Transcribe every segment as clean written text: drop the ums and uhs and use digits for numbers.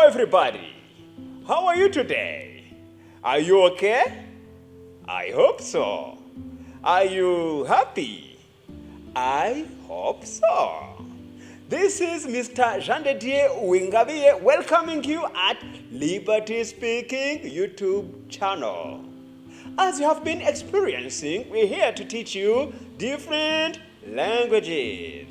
everybody. How are you today? Are you okay? I hope so. Are you happy? I hope so. This is Mr. Jean de Dieu Wingabiye welcoming you at Liberty Speaking YouTube channel. As you have been experiencing, we're here to teach you different languages.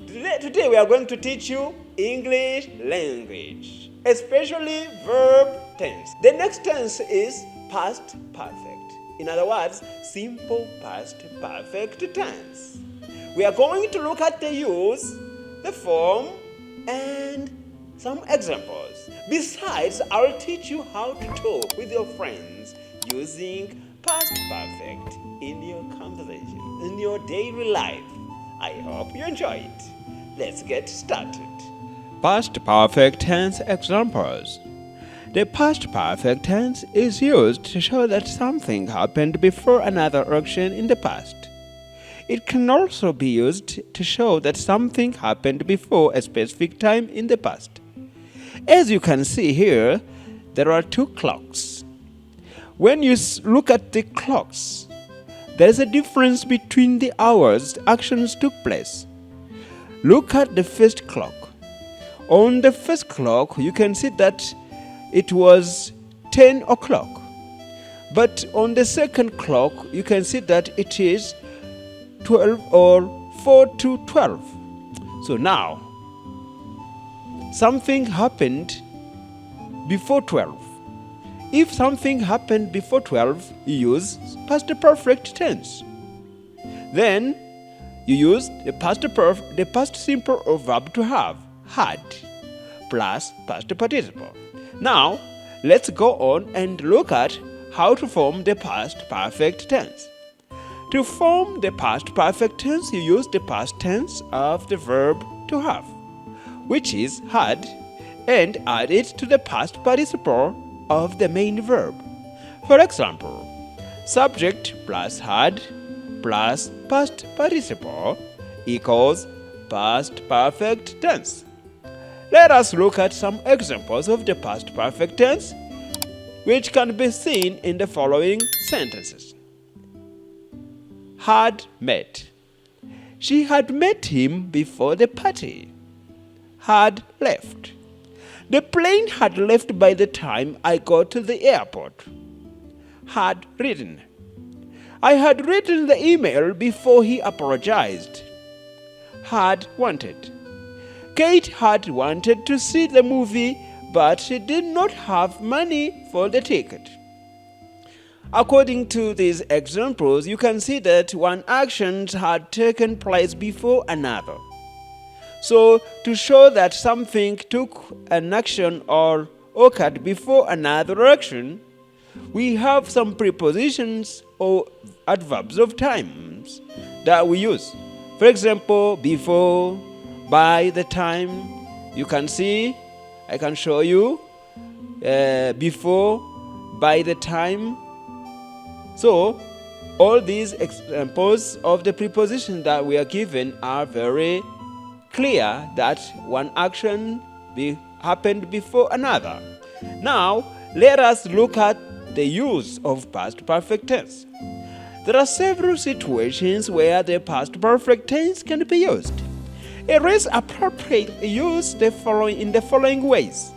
Today we are going to teach you English language, especially verb tense. The next tense is past perfect. In other words, simple past perfect tense. We are going to look at the use, the form, and some examples. Besides, I'll teach you how to talk with your friends using past perfect in your conversation, in your daily life. I hope you enjoy it. Let's get started. Past perfect tense examples. The past perfect tense is used to show that something happened before another action in the past. It can also be used to show that something happened before a specific time in the past. As you can see here, there are two clocks. When you look at the clocks, there is a difference between the hours actions took place. Look at the first clock. On the first clock, you can see that it was 10 o'clock. But on the second clock, you can see that it is 12 or 4 to 12. So now, something happened before 12. If something happened before 12, you use past perfect tense. Then you use the past simple verb to have, had, plus past participle. Now, let's go on and look at how to form the past perfect tense. To form the past perfect tense, you use the past tense of the verb to have, which is had, and add it to the past participle of the main verb. For example, subject plus had plus past participle equals past perfect tense. Let us look at some examples of the past perfect tense, which can be seen in the following sentences. Had met. She had met him before the party. Had left. The plane had left by the time I got to the airport. Had written. I had written the email before he apologized. Had wanted. Kate had wanted to see the movie, but she did not have money for the ticket. According to these examples, you can see that one action had taken place before another. So, to show that something took an action or occurred before another action, we have some prepositions or adverbs of times that we use. For example, before, by the time. You can see, I can show you, before, by the time. So, all these examples of the prepositions that we are given are very clear that one action happened before another. Now, let us look at the use of past perfect tense. There are several situations where the past perfect tense can be used. It is appropriate to use in the following ways.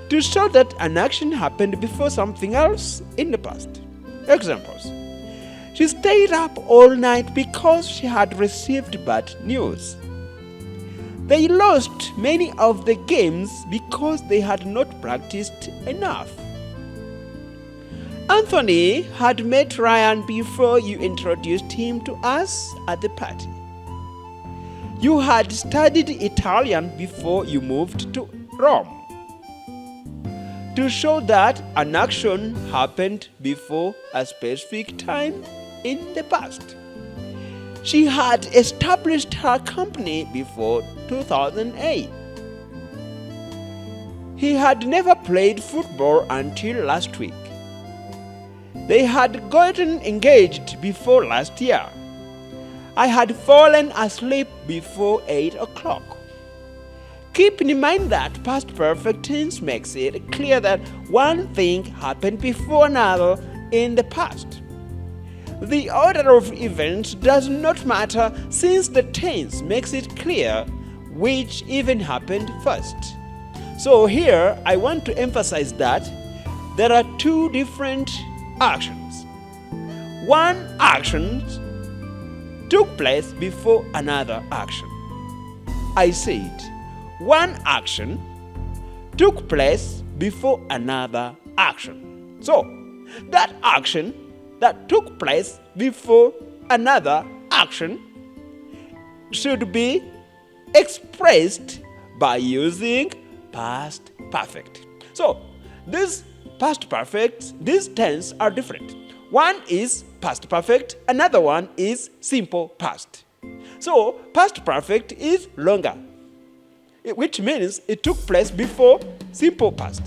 To show that an action happened before something else in the past. Examples. She stayed up all night because she had received bad news. They lost many of the games because they had not practiced enough. Anthony had met Ryan before you introduced him to us at the party. You had studied Italian before you moved to Rome. To show that an action happened before a specific time in the past. She had established her company before 2008. He had never played football until last week. They had gotten engaged before last year. I had fallen asleep before 8 o'clock. Keep in mind that past perfect tense makes it clear that one thing happened before another in the past. The order of events does not matter since the tense makes it clear which event happened first. So here I want to emphasize that there are two different actions. One action took place before another action. I said, one action took place before another action. So, that action that took place before another action should be expressed by using past perfect. So, these past perfects, these tense are different. One is past perfect, another one is simple past. So, past perfect is longer, which means it took place before simple past.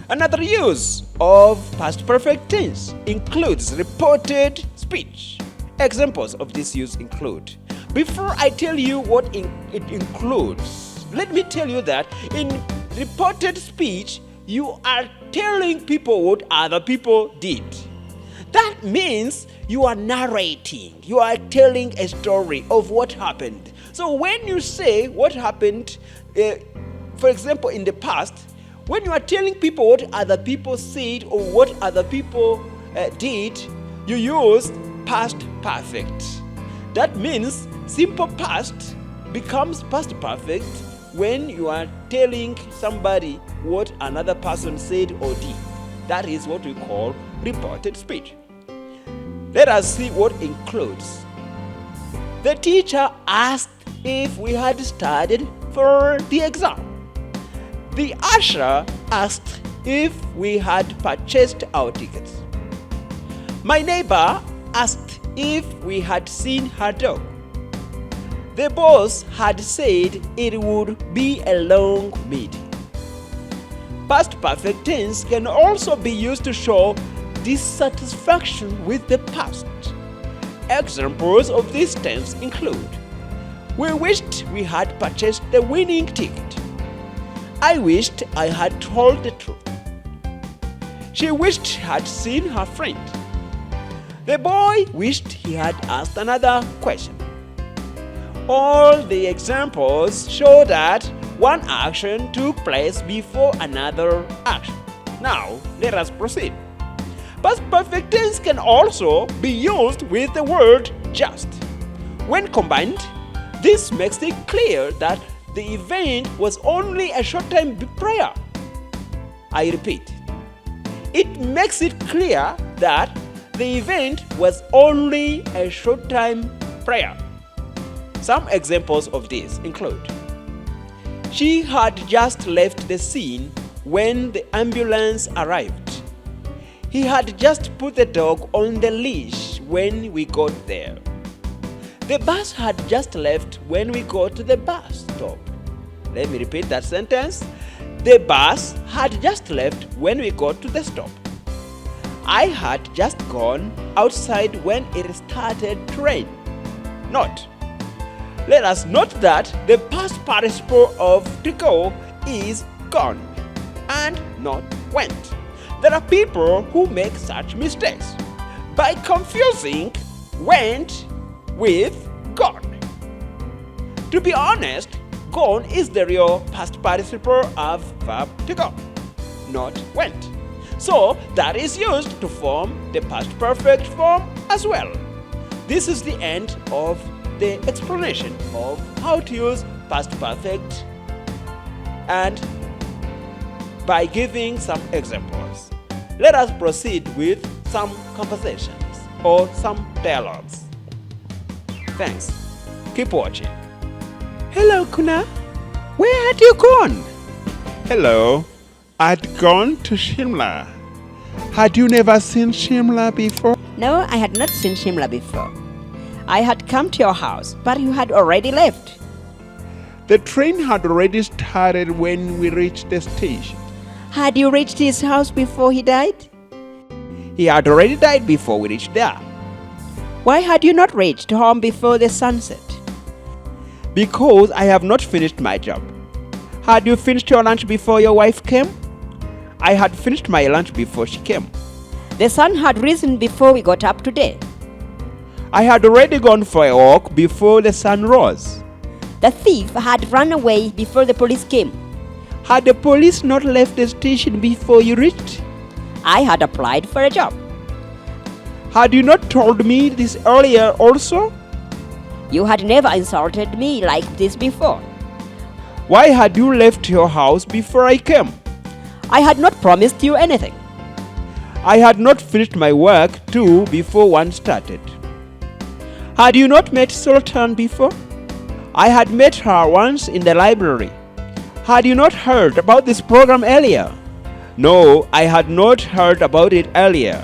Another use of past perfect tense includes reported speech. Examples of this use include, before I tell you what it includes, let me tell you that in reported speech, you are telling people what other people did. That means you are narrating, you are telling a story of what happened. So when you say what happened, for example, in the past, when you are telling people what other people said or what other people did, you use past perfect. That means simple past becomes past perfect when you are telling somebody what another person said or did. That is what we call reported speech. Let us see what includes. The teacher asked if we had studied for the exam. The usher asked if we had purchased our tickets. My neighbor asked if we had seen her dog. The boss had said it would be a long meeting. Past perfect tense can also be used to show dissatisfaction with the past. Examples of this tense include, we wished we had purchased the winning ticket. I wished I had told the truth. She wished she had seen her friend. The boy wished he had asked another question. All the examples show that one action took place before another action. Now, let us proceed. Past perfect tense can also be used with the word just. When combined, this makes it clear that the event was only a short time prior. I repeat, it makes it clear that the event was only a short time prior. Some examples of this include, she had just left the scene when the ambulance arrived. He had just put the dog on the leash when we got there. The bus had just left when we got to the bus stop. Let me repeat that sentence. The bus had just left when we got to the stop. I had just gone outside when it started to rain. Note. Let us note that the past participle of to go is gone and not went. There are people who make such mistakes by confusing went with gone. To be honest, gone is the real past participle of verb to go, not went. So that is used to form the past perfect form as well. This is the end of the explanation of how to use past perfect and by giving some examples. Let us proceed with some conversations or some dialogues. Thanks. Keep watching. Hello, Kuna. Where had you gone? Hello, I'd gone to Shimla. Had you never seen Shimla before? No, I had not seen Shimla before. I had come to your house, but you had already left. The train had already started when we reached the station. Had you reached his house before he died? He had already died before we reached there. Why had you not reached home before the sunset? Because I have not finished my job. Had you finished your lunch before your wife came? I had finished my lunch before she came. The sun had risen before we got up today. I had already gone for a walk before the sun rose. The thief had run away before the police came. Had the police not left the station before you reached? I had applied for a job. Had you not told me this earlier also? You had never insulted me like this before. Why had you left your house before I came? I had not promised you anything. I had not finished my work too before one started. Had you not met Sultan before? I had met her once in the library. Had you not heard about this program earlier? No, I had not heard about it earlier.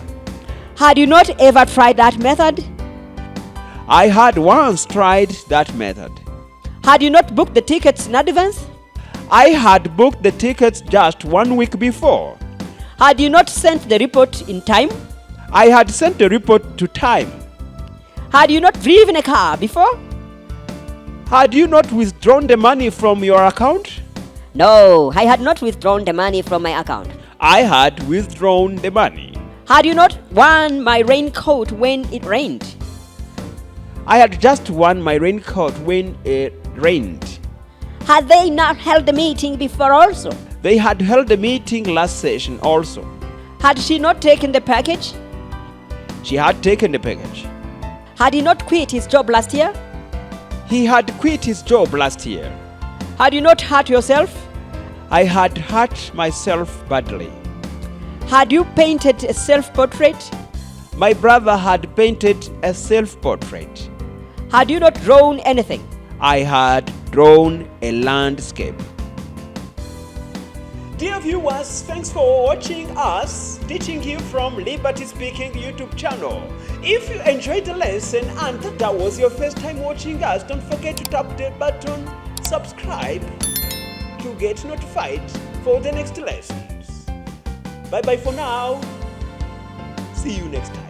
Had you not ever tried that method? I had once tried that method. Had you not booked the tickets in advance? I had booked the tickets just 1 week before. Had you not sent the report in time? I had sent the report to time. Had you not driven a car before? Had you not withdrawn the money from your account? No, I had not withdrawn the money from my account. I had withdrawn the money. Had you not worn my raincoat when it rained? I had just worn my raincoat when it rained. Had they not held the meeting before also? They had held a meeting last session also. Had she not taken the package? She had taken the package. Had he not quit his job last year? He had quit his job last year. Had you not hurt yourself? I had hurt myself badly. Had you painted a self-portrait? My brother had painted a self-portrait. Had you not drawn anything? I had drawn a landscape. Dear viewers, thanks for watching us teaching you from Liberty Speaking YouTube channel. If you enjoyed the lesson and that was your first time watching us, don't forget to tap the button subscribe to get notified for the next lessons. Bye bye for now. See you next time.